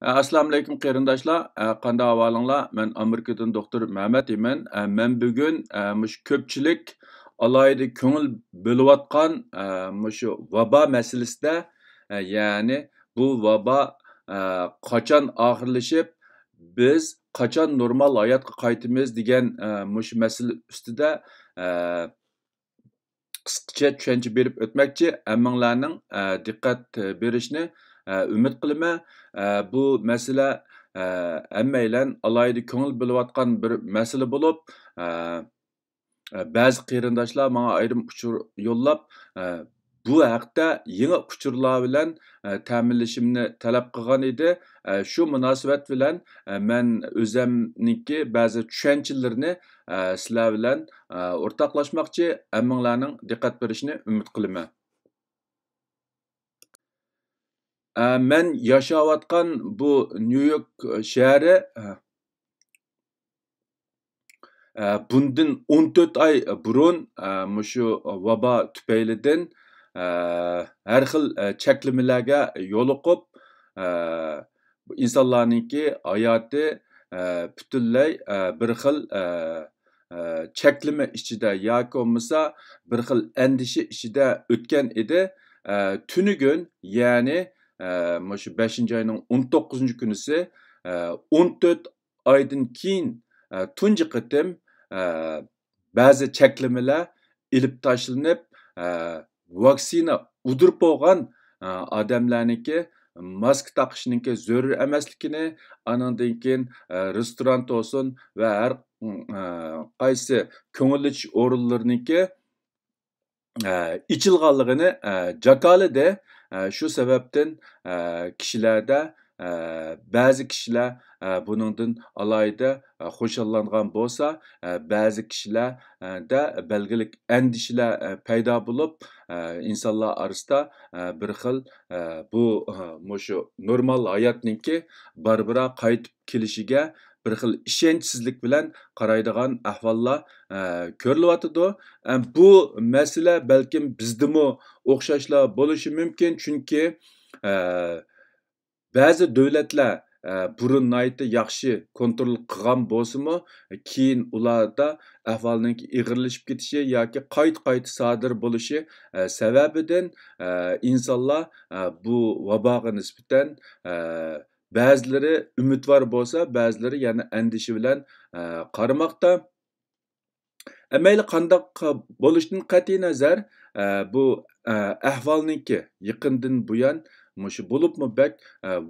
Assalamu alaykum qarindoshlar. Qanday ahvolinglar? Men Amerikadan doktor Mehmet deyman. Men bugun mush ko'pchilik alohida ko'ngil bo'layotgan mushu vabo masalasida, ya'ni bu vabo qachon oxirlashib, biz qachon normal hayotga qaytamiz degan mush masala ustida qisqacha tushuncha berib o'tmoqchi. Hammanglarning diqqat berishni umid qilaman. Bu masala hammaylar alohida ko'ngil bo'layotgan bir masala bo'lib, ba'zi qarindoshlar menga ayrim uchur yo'llab, bu haqda yangi uchurlar bilan ta'minlashimni talab qilgan edi. Shu munosabat bilan men o'zimniki ba'zi tushunchalarni sizlar bilan o'rtoqlashmoqchi. Hammanglarning diqqat berishini umid qilaman. Men yashayotgan bu Nyu-York shahri bundan 14 ay burun mushu vabo tufaylidan har xil cheklamalarga yo'liqib, insonlarningki hayoti butunlay bir xil cheklama ichida yoki bo'lmasa bir xil andisha ichida o'tgan edi. Tunigun, ya'ni mushu 5-oyning 19-kunisi 14 oydan keyin tunji qitim ba'zi cheklamalar ilib tashlanib, vaksina udirib bo'lgan odamlarniki maska taqishniki zarur emasligini, anandan keyin restoran olsun va har qaysi ko'ngillish o'rinlarniki ichilganligini jakoladi. Shu sababdan kishilarda ba'zi kishilar buningdan alohida xo'shallangan bo'lsa, ba'zi kishilarda belgilik andishalar paydo bo'lib, insonlar orasida bir xil bu mushu normal hayotningki barbara qaytib kelishiga bir xil ishonchsizlik bilan qaraydigan ahvollar ko'rilyotidi. Bu masala balkim bizdami o'xshashlar bo'lishi mumkin, chunki ba'zi davlatlar burun nihoyatda yaxshi kontrol qilgan bo'lsa-mu, keyin ularda ahvolning ig'irlashib ketishi yoki qayta sodir bo'lishi sababidan insonlar bu vaboga nisbatan ba'zilari umidvor bo'lsa, ba'zilari yana andisha bilan qaramoqda. Mayli qandoq bo'lishdan qat'iy nazar, bu ahvolningki yaqindan buyon mushu bo'libmi bak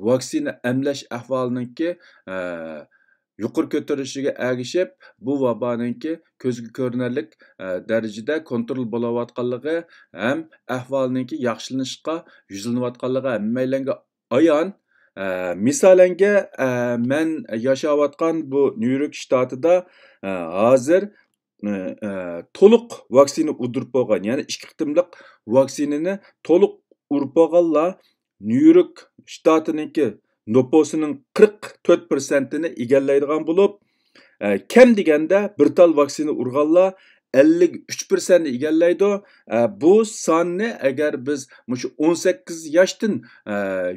vaksina emlash ahvolininki yuqori ko'tarilishiga ergishib, bu vaboninki ko'zga ko'rinarlik darajada kontrol bo'layotganligi ham ahvolininki yaxshilanishga yuzlanayotganligi hammalarga ayon. Misolanga, men yashayotgan bu Nyu-York shtatida hozir to'liq vaksina udirib bo'lgan, ya'ni 2 qitimliq vaksinani to'liq urib bo'lganlar Nyu-York shtatiniki nüfusining 44%ni egallaydigan bo'lib, kam deganda bir tal vaksina urganlar 53% ni egallaydi. Bu sonni agar biz mushu 18 yoshdan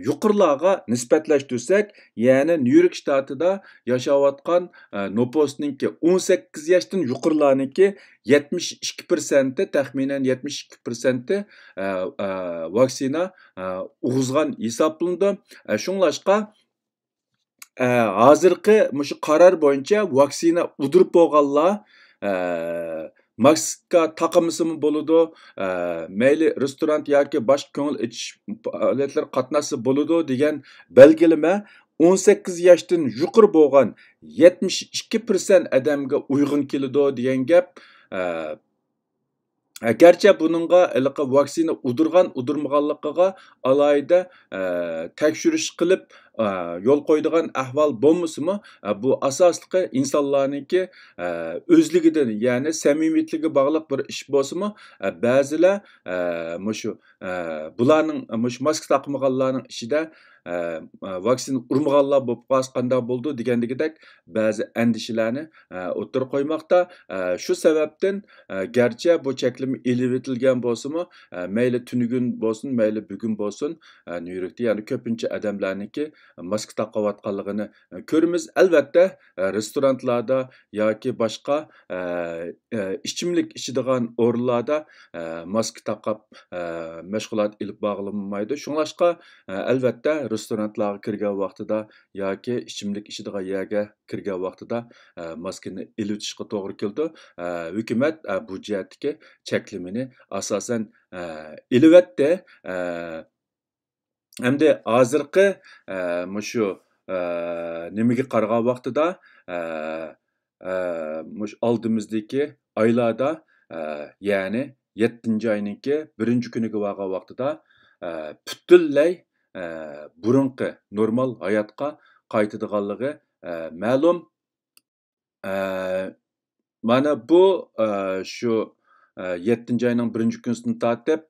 yuqorilarga nisbatlashtirsak, ya'ni Nyu-York shtatida yashayotgan nüfusninki 18 yoshdan yuqorilarniki 72%, taxminan 72% vaksina urg'izgan hisoblanadi. Shunglashqa hozirgi mushu qaror bo'yicha vaksina udirib bo'lganlar maska taqamasimi bo'ladi, mayli restoran yoki boshqa ko'ngil ichish faoliyatlari qatnashsa bo'ladi degan belgilama 18 yoshdan yuqori bo'lgan 72% odamga uyg'un keladi degan gap. Gerçi bununla vaksina udirgan udirmaganligiga alohida tekshirish qilib yo'l qo'ydigan ahvol bo'lmasa-mu, bu asosliqi insonlarniki o'zligidan, ya'ni samimiyatligiga bog'liq bir ish bo'lsa-mu, ba'zilar mushu bularning mush maska taqmaganlarning ichida vaksina urmaganlar bo'lib qolsa qanday bo'ldi degandagidek ba'zi andishalarni o'tirib qo'ymoqda. Shu sababdan garchi bu cheklama elib etilgan bo'lsa-mu, mayli tunugun bo'lsin, mayli bugun bo'lsin, Nyu-Yorkda ya'ni ko'pincha odamlarniki maska taqayotganligini ko'ramiz. Albatta, restoranlarda yoki boshqa ichimlik ichadigan o'rinlarda maska taqab mashg'ulot ilib bog'lanmaydi. Shunglashqa albatta restoranlarga kirgan vaqtida yoki ichimlik ichadigan yerga kirgan vaqtida maskani ilib o'tishga to'g'ri keldi. Hukumat bu jihatdagi cheklimini asosan ilibetdi. Endi hozirgi mushu nimaga qaragan vaqtida mush oldimizdagi oylarda ya'ni 7-oyninki 1-kuniga borgan vaqtida butunlay burunqi normal hayotga qaytadiganligi ma'lum. Mana bu shu 7-oyning 1-kunisidan tortib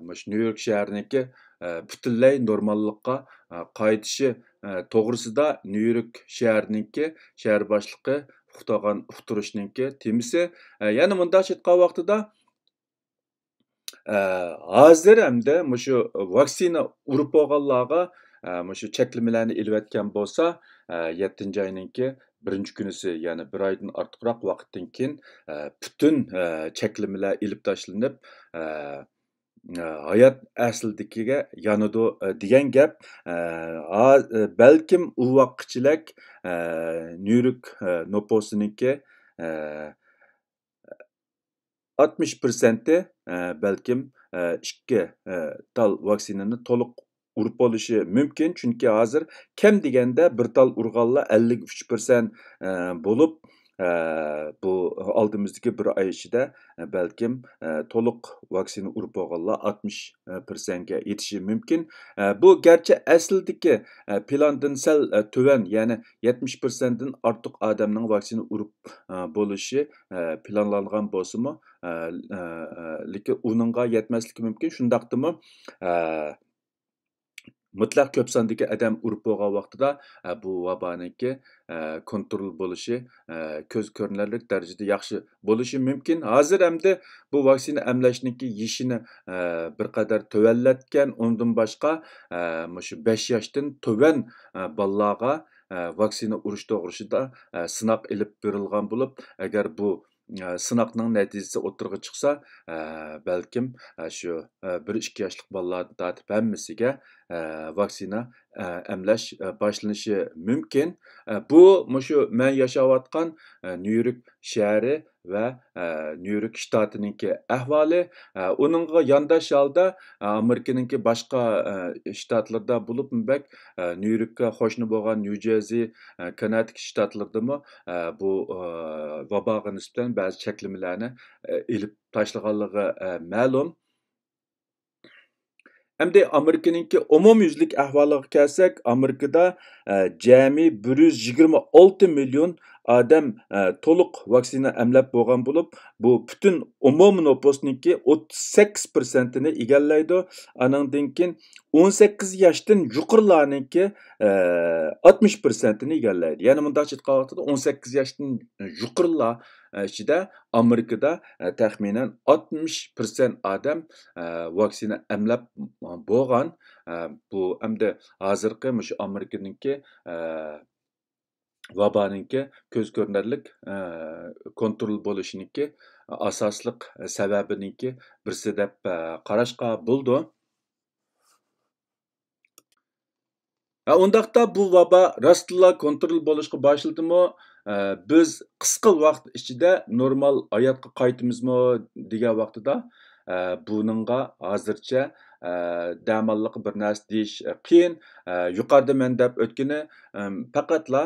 mush Nyu-York shahriniki butunlay normallikqa qaytishi to'g'risida Nyu-York shahriniki shahar boshlig'i uqtirishninki temisi yana mundaq aytgan vaqtida hozir hamda mushu vaksina urib bo'lganlarga mushu cheklamalarni ilib bo'lsa 7-oyninki 1-kunisi ya'ni 1 oydan ortiqroq vaqtdan keyin butun cheklamalar ilib tashlanib hayot aslidagiga yanadi degan gap balkim u vaqtchilik Nyu-York noposiniki 60% balkim 2 tal vaksinani to'liq urib bo'lishi mumkin. Chunki hozir kam deganda bir tal urganlar 53% bo'lib bu oldimizdagi bir oy ichida balkim to'liq vaksina urib bo'lganlar 60% ga yetishi mumkin. Bu garchi aslidagi plandan sal tuvan, ya'ni 70% dan ortiq odamning vaksina urib bo'lishi planlangan bo'lsa-mu, lekin uningga yetmasligi mumkin. Shundaqdimi mutlaq ko'p sondagi odam urib bo'lgan vaqtida bu vabaniki kontrol bo'lishi ko'z ko'rinarli darajada yaxshi bo'lishi mumkin. Hozir hamda bu vaksina emlashniki yishini bir qadar tuvallatgan, undan boshqa shu 5 yoshdan tuvan bolalarga vaksina urish to'g'risida sinoq ilib berilgan bo'lib, agar bu sinoqning natijasi o'tirg'i chiqsa, balkim shu 1-2 yoshlik bolalardan tortib hammasiga vaksina emlash boshlanishi mumkin. Bu mushu men yashayotgan Nyu-York shahri va Nyu-York shtatininki ahvoli. Uningga yondosh holda Amerikaninki boshqa shtatlarda bo'lib, Nyu-Yorkka qo'shni bo'lgan Nyu-Jersi, Connecticut shtatlaridami bu vaboga nisbatan ba'zi cheklamalarni ilib tashlaganligi ma'lum. Endi Amerikaninki umumyuzlik ahvoliga kelsak, Amerikada jami 126 million odam to'liq vaksina emlab bo'lgan bo'lib, bu butun umum nüfusninki 38%ni egallaydi. Anandan keyin 18 yoshdan yuqorilarninki 60%ni egallaydi. Ya'ni bundaq aytgan vaqtida 18 yoshdan yuqorilar ichida Amerikada taxminan 60% odam vaksina emlab bo'lgan. Bu hamda hozirgi shu Amerikaninki vabaninki ko'z ko'rinarlik kontrol bo'lishiniki asosliq sababiniki birisi deb qarashqa bo'ldi. Undaqda bu vaba rostla kontrol bo'lishga boshladimi? Biz qisqa vaqt ichida normal hayotga qaytamizmi degan vaqtida buningga hozircha damalliq bir narsa deyish qiyin. Yuqorida men deb o'tgani faqatla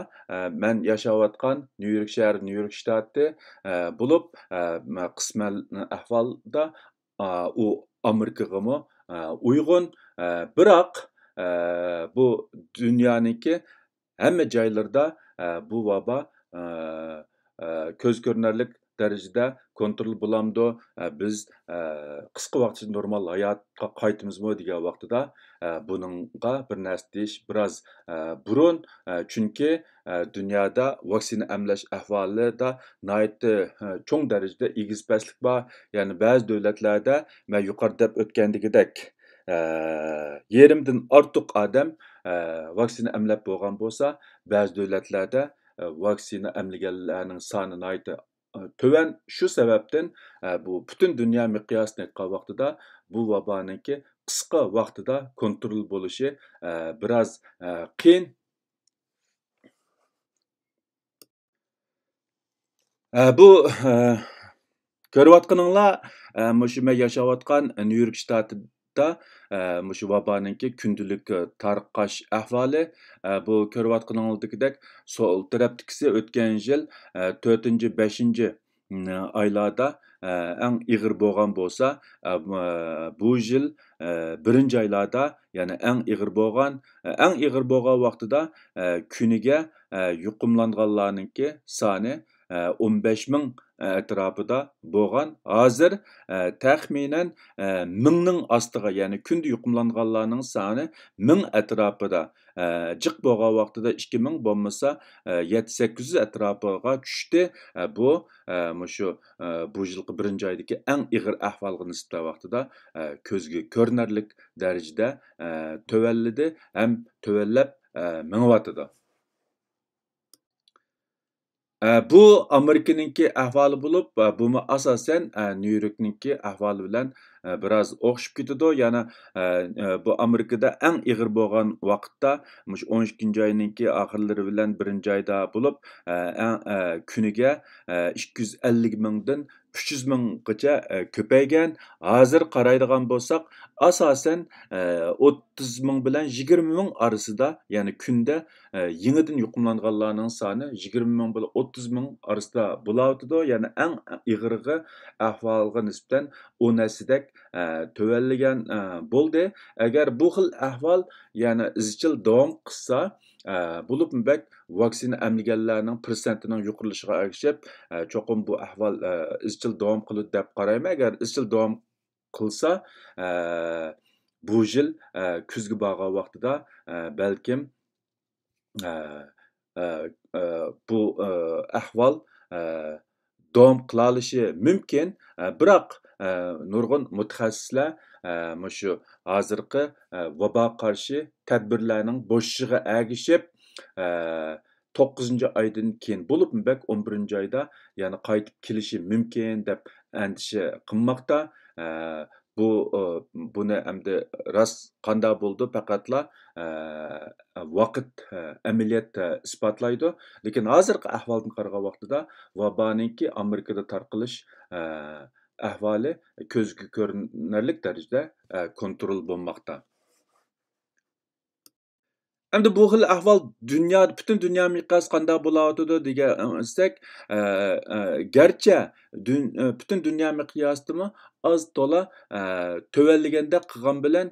men yashayotgan Nyu-York shahri, Nyu-York shtati bo'lib, qisman ahvolda u Amerikagami uyg'un. Biroq bu dunyoniki hamma joylarda bu vaba ko'z ko'rinarlik darajada kontrol bo'lamdi, biz qisqa vaqt ichida normal hayotga qaytamizmi degan vaqtida buningga bir narsa deyish biroz burun, chunki dunyoda vaksina emlash ahvolida nihoyatda cho'ng darajada egiz pastlik bor. Ya'ni ba'zi davlatlarda man yuqorida o'tgandagidek yerimdan ortiq odam vaksina emlab bo'lgan bo'lsa, ba'zi davlatlarda vaksina emlaganlarning soni nihoyatda töven. Shu sababdan bu butun dunyo miqyosida aytgan vaqtida bu vaboninki qisqa vaqtida kontrol bo'lishi biroz qiyin. Bu ko'rayotganinglar mushu men yashayotgan Nyu-York shtatida mushu vaboninki kundalik tarqash ahvoli bu ko'rayotganinglardek sol tarafdagisi o'tgan yil 4-ci, 5-ci oylarda eng ig'ir bo'lgan bo'lsa, bu yil 1-ci oylarda ya'ni eng ig'ir bo'lgan vaqtida kuniga yuqumlanganlarninki soni 15.000 atrofida bo'lgan. Hozir taxminan 1000ning ostiga, ya'ni kunda yuqumlanganlarning soni 1000 atrofida. Jiq bo'lgan vaqtida 2000 bo'lmasa 700-800 atrofiga tushdi. Bu mushu bu yilgi 1-ci oydagi eng ig'ir ahvolga nisbatan vaqtida ko'zga ko'rinarlik darajada tövellidi ham tövellab mingyotidi. Bu Amerikanınki ahvoli bo'lib, bumi asosan Nyu-Yorkninki ahvoli bilan biroz o'xshab ketadi. Yana bu Amerikada eng ig'ir bo'lgan vaqtda mush 12-ci oyninki oxirlari bilan 1-ci oyda bo'lib, kuniga 250 mingdan 300 minggacha ko'paygan. Hozir qaraydigan bo'lsak, asosan 30 ming bilan 20 ming orasida, ya'ni kunda yangidan yuqumlanganlarning soni 20 ming bilan 30 ming orasida bo'layotidi. Ya'ni eng ig'irgi ahvolga nisbatan o narsadek tövelligan bo'ldi. Agar bu xil ahvol yana izchil davom qilsa, bo'lib bak vaksina emlaganlarning prosentining yuqorilishiga ergishib, cho'qim bu ahvol izchil davom qiladi deb qarayman. Agar izchil davom qilsa, bu yil kuzga borgan vaqtida balkim bu ahvol davom qilalishi mumkin. Biroq nurg'un mutaxassislar mushu hozirgi vabo qarshi tadbirlarning bo'shishiga ergishib 9-ci oydan keyin bo'lib bak 11-ci oyda yana qaytib kelishi mumkin deb andisha qilmoqda. Bu buni endi rost qanday bo'ldi faqatla vaqt amaliyot isbotlaydi. Lekin hozirgi ahvoldan qaragan vaqtida vaboninki Amerikada tarqalish ahvoli ko'zga ko'rinarli darajada kontrol bo'lmoqda. Endi bu xil ahvol butun dunyo miqyosida qanday bo'layotidi degansak, garchi butun dunyo miqyosidami az to'la tövellaganda qilgan bilan,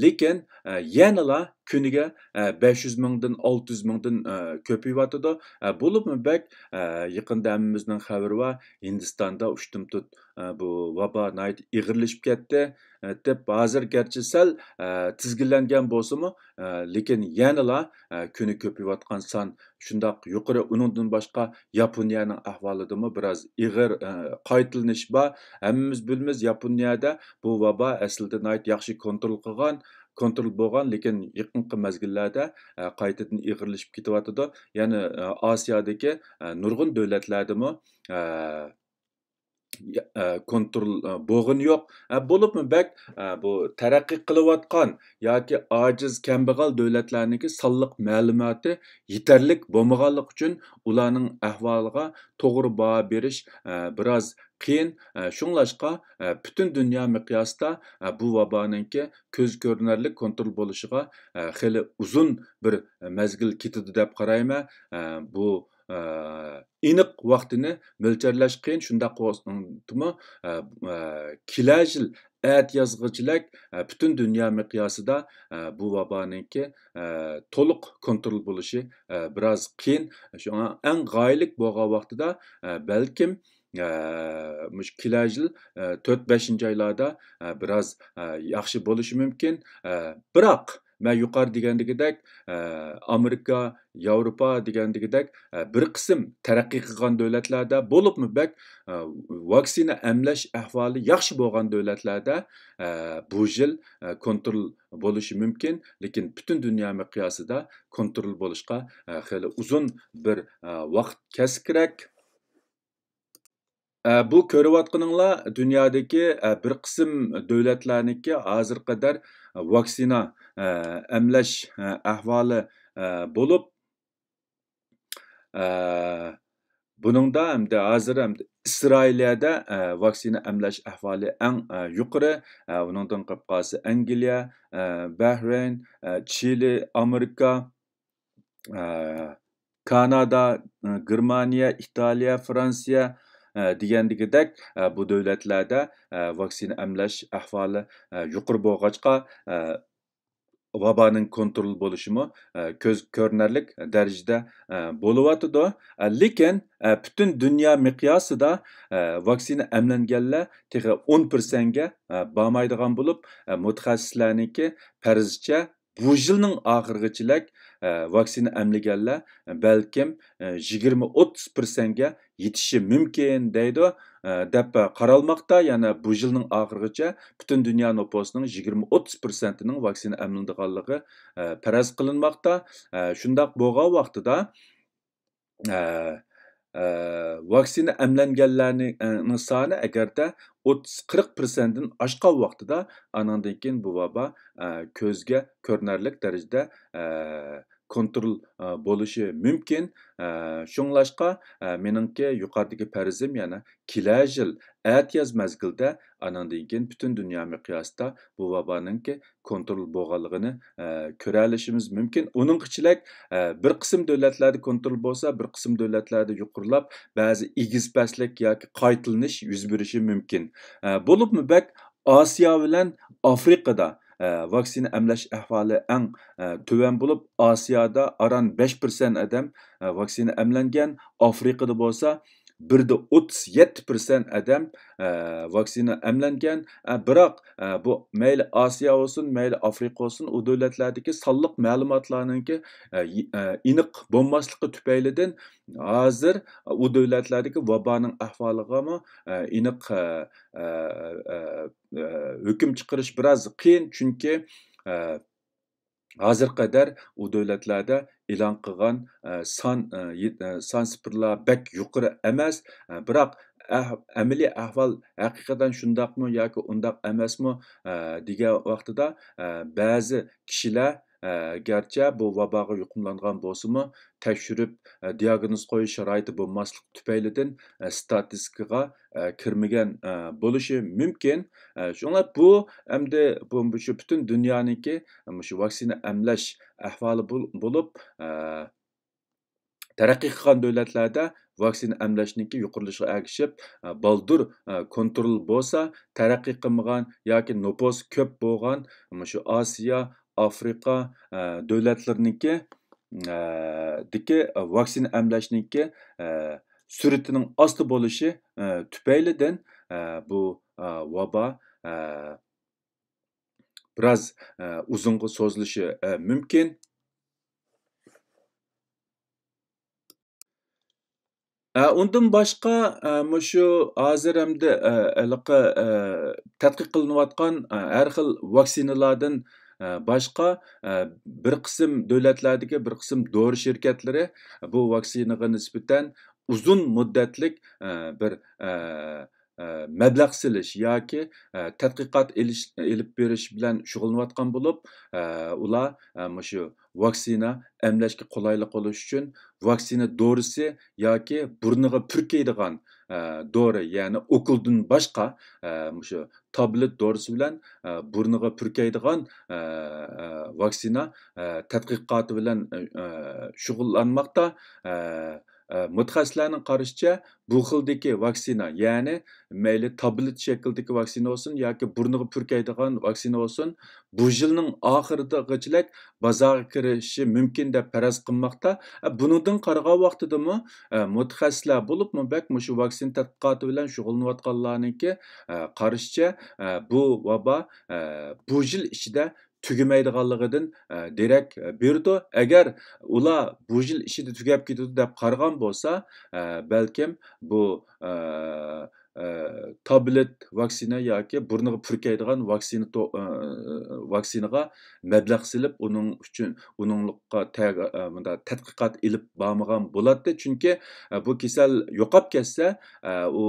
lekin yanala kuniga 500 mingdan 600 mingdan ko'payyotidi. Bo'libmi bak yaqinda hammamizning xabari bor, Hindistonda ushtumtut bu vabo nihoyat ig'irlashib ketdi deb hozir garchi sal tizginlangan bo'lsa-mu, lekin yanala kuni ko'payayotgan son shundoq yuqori. Uningdan boshqa Yaponiyaning ahvolidami biroz ig'ir qaytilanish bor. Hammamiz bilamiz, Yaponiyada bu vabo aslida nihoyat yaxshi kontrol bo'lgan, lekin yaqinqi mezgillarda qaytadan ig'irlashib ketyotidi. Ya'ni Osiyodagi nurg'un davlatlardami kontrol bo'lg'ini yo'q. Bo'libmi bak bu taraqqiy qilayotgan yoki ojiz kambag'al davlatlarniki sonliq ma'lumoti yetarli bo'lmaganligi uchun ularning ahvoliga to'g'ri baho berish biroz qiyin. Shunglashqa butun dunyo miqyosida bu vaboninki ko'z ko'rinarli kontrol bo'lishiga xili uzun bir mezgil ketadi deb qarayman. Bu aniq vaqtini mo'ljallash qiyin. Shundaq bo'lsa-mu, kelar yil yozg'ichilik butun dunyo miqyosida bu vaboninki to'liq kontrol bo'lishi biroz qiyin. Shunga eng g'oyalik bo'lgan vaqtida balkim mush kelajil yil 4-5 oylarda biroz yaxshi bo'lishi mumkin. Biroq men yuqori degandagidek Amerika, Yevropa degandagidek bir qism taraqqiy qilgan davlatlarda bo'libmi bak vaksina emlash ahvoli yaxshi bo'lgan davlatlarda bu yil kontrol bo'lishi mumkin, lekin butun dunyo miqyosida kontrol bo'lishga xeyli uzun bir vaqt ketsa kerak. Bu ko'rayotganinglar dunyodagi bir qism davlatlarniki hozir qadar vaksina emlash ahvoli bo'lib, buningda hamda hozir ham Isroiliyada vaksina emlash ahvoli eng yuqori. Uningdan qolib qolsa Angliya, Bahrayn, Chili, Amerika, Kanada, Germaniya, Italiya, Fransiya degandagidek bu davlatlarda vaksina emlash ahvoli yuqori bo'lg'achqa vaboning kontrol bo'lishimi ko'z ko'rinarlik darajada bo'lyotidi. Lekin butun dunyo miqyosida vaksina emlanganlar texi 10%ga bormaydigan bo'lib, mutaxassislarniki farzcha bu yilning oxirigacha vaksina emlaganlar balkim 20-30%ga yetishi mumkin deydi deb qaralmoqda. Yana bu yilning oxirigacha butun dunyo nupusining 20-30%ning vaksina emlanadiganligi faraz qilinmoqda. Shundoq bo'lgan vaqtida vaksina emlanganlarning soni agarda 30-40%dan oshgan vaqtida anandan keyin bu vabo ko'zga ko'rinarlik darajada kontrol bo'lishi mumkin. Shunglashqa meningki yuqoridagi farzim yana kelajak yil atyoz mazgilda anandan keyin butun dunyo miqyosida bu vaboninki kontrol bo'lganligini ko'ra olishimiz mumkin. Uning ichilak bir qism davlatlarda kontrol bo'lsa, bir qism davlatlarda yuqorilab, ba'zi egiz pastlik yoki qaytilanish yuz berishi mumkin. Bo'libmi bak Osiyo bilan Afrikada vaksina emlash ahvoli eng tuvan bo'lib, Osiyoda aran 5% odam vaksina emlangan, Afrikada bo'lsa 37% odam vaksina emlangan. Biroq bu mayli Osiyo olsun, mayli Afrika olsun, u davlatlardagi sonliq ma'lumotlarningki aniq bo'lmasligi tufaylidan hozir u davlatlardagi vaboning ahvoliga aniq hukm chiqarish biroz qiyin, chunki hozir qadar u davlatlarda e'lon qilgan son sifirlar bek yuqori emas. Biroq amaliy ahvol haqiqatan shundoqmi yoki undoq emasmi degan vaqtida ba'zi kishilar garchi bu vaboga yuqumlangan bo'lsa-mu, tekshirib diagnoz qo'yish sharoiti bo'lmasligi tufaylidan statistikaga kirmagan bo'lishi mumkin. Shunga bu endi bu shu butun dunyoniki shu vaksina emlash ahvoli bo'lib, taraqqiy qilgan davlatlarda vaksina emlashniki yuqorilishiga ergishib, baldur kontrol bo'lsa, taraqqiy qilmagan yoki nüfus ko'p bo'lgan shu Osiyo, Afrika davlatlariniki diki vaksina emlashniki sur'atining osti bo'lishi tufaylidan bu vabo biroz uzunga so'zilishi mumkin. Undan boshqa shu hozir hamda tadqiq qilinayotgan har xil vaksinalardan boshqa bir qism davlatlardagi bir qism dori shirkatlari bu vaksinaga nisbatan uzun muddatlik bir mablag' silish yoki tadqiqot elib berish bilan shug'ullanayotgan bo'lib, ular shu vaksina emlashga qulaylik bo'lish uchun vaksina dorisi yoki burniga purkaydigan dori, ya'ni okuldan boshqa shu tablet dorisi bilan burniga purkaydigan vaksina tadqiqoti bilan shug'ullanmoqda. mutaxassislarning qarashicha bu xildagi vaksina, ya'ni mayli tablet shaklidagi vaksina bo'lsin yoki burniga purkaydigan vaksina bo'lsin, bu yilning oxirigacha bozorga kirishi mumkin deb faraz qilmoqda. Buningdan qaragan vaqtidami mutaxassislar bo'libmi bak shu vaksina tadqiqoti bilan shug'ullanayotganlarniki qarashicha bu vabo bu yil ichida tugamaydiganligidan derak berdi. Agar ular bu yil ichida tugab ketadi deb qaragan bo'lsa, balkim bu tablet vaksina yoki burniga purkaydigan vaksinaga mablag' silib, uning uchun uninglikqa tadqiqot ilib bormagan bo'ladi. Chunki bu kasal yo'qolib ketsa, u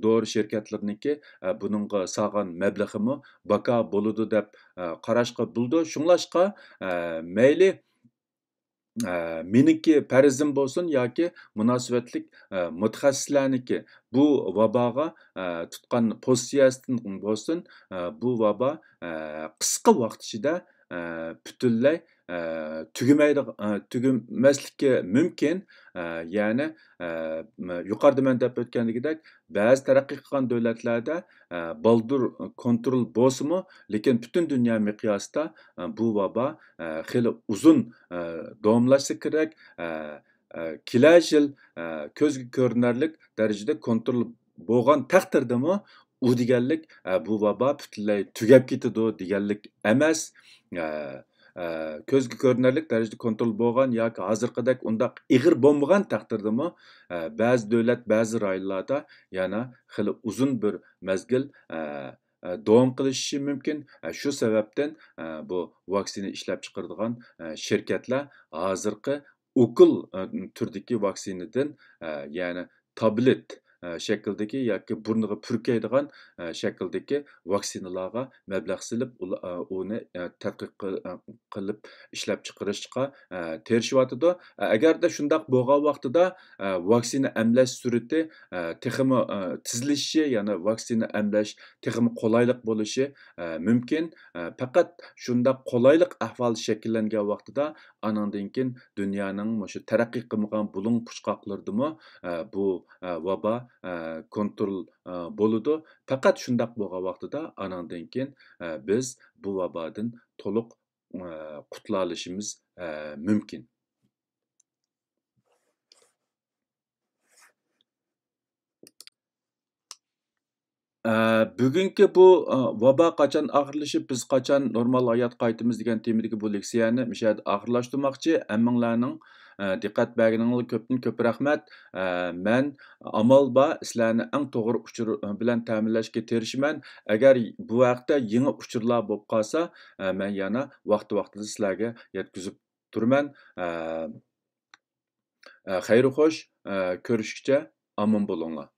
dori şirketlariniki buningga solgan mablag'imi baka bo'ladi deb qarashqa bo'ldi. Shunglashqa mayli meniki farzim bo'lsin yoki munosabatlik mutaxassislarniki bu vaboga tutgan pozitsiyasidan bo'lsin, bu vabo qisqa vaqt ichida butunlay tugamasligi mumkin. Ya'ni yuqorida men deb o'tgandagidek, ba'zi taraqqiy qilgan davlatlarda baldur kontrol bo'lsa-mu, lekin butun dunyo miqyosida bu vabo xili uzun davomlashsa kerak. Kelar yil ko'zga ko'rinarlik darajada kontrol bo'lgan taqdirdami, u deganlik bu vabo butunlay tugab ketadi deganlik emas. Ko'zga ko'rinarlik darajada kontrol bo'lgan yoki hozirgidek undaq ig'ir bo'lmagan taqdirdami, ba'zi davlat, ba'zi rayonlarda yana xili uzun bir mezgil davom qilishi mumkin. Shu sababdan bu vaksina ishlab chiqaradigan şirketlar hozirgi o'kil turdagi vaksinadan, ya'ni tablet shakldagi yoki burniga purkaydigan shakldagi vaksinalarga mablag' silib, uni tadqiq qilib ishlab chiqarishga tirishyotidi. Agarda shundaq bo'lgan vaqtida vaksina emlash surati texmi tizlishi, ya'ni vaksina emlash texmi qulaylik bo'lishi mumkin. Faqat shundaq qulaylik ahvol shakllangan vaqtida anandan keyin dunyoning shu taraqqiy qilmagan bulung puchqoqlaridami bu vabo kontrol bo'ladi. Faqat shundaq bo'lgan vaqtida anandan keyin biz bu vabodan to'liq qutula olishimiz mumkin. Bugungi bu vabo qachon og'irlashib, biz qachon normal hayot qaytamiz degan temadagi bu leksiyani o'sha yerda oxirlashtirmoqchi. Hammanglarning diqqat berganingizga ko'pdan ko'p rahmat. Men amal bor sizlarni eng to'g'ri uchur bilan ta'minlashga tirishaman. Agar bu haqda yangi uchurlar bo'lib qolsa, men yana vaqti-vaqtida sizlarga yetkazib turaman. Xayr xo'sh, ko'rishguncha omon bo'linglar.